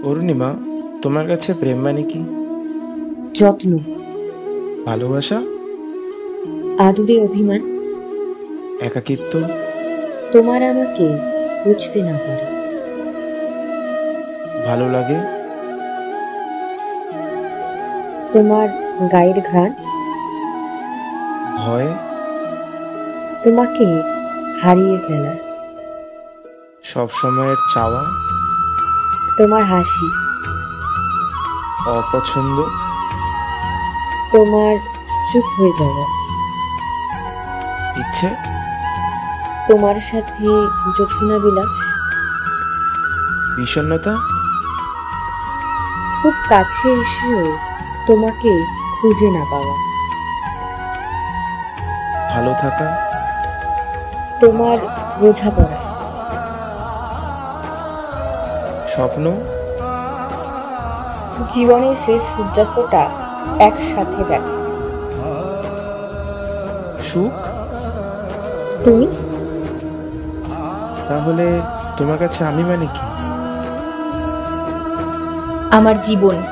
অরুণিমা, তোমার কাছে প্রেম মানে কি? যত্ন, ভালোবাসা? আদুরে অভিমান, একাকিত্ব? তোমার আমাকে বুঝতে না পারে। ভালো লাগে? তোমার গায়ের ঘ্রাণ, ভয়? তোমাকে হারিয়ে ফেলার। সব সময়ের চাওয়া? তোমার হাসি, অপছন্দ? তোমার চুপ হয়ে যাওয়া। ইচ্ছে? তোমার সাথে জোছনা বিলাস। বিষণ্ণতা? খুব কাছে এসেও তোমাকে খুঁজে না পাওয়া। ভালো থাকা? তোমার বোঝাপড়া। স্বপ্ন? জীবনের শেষ সূর্যাস্তটা একসাথে দেখা। সুখ? তুমি? তাহলে তোমার কাছে আমি মানে কি? আমার জীবন।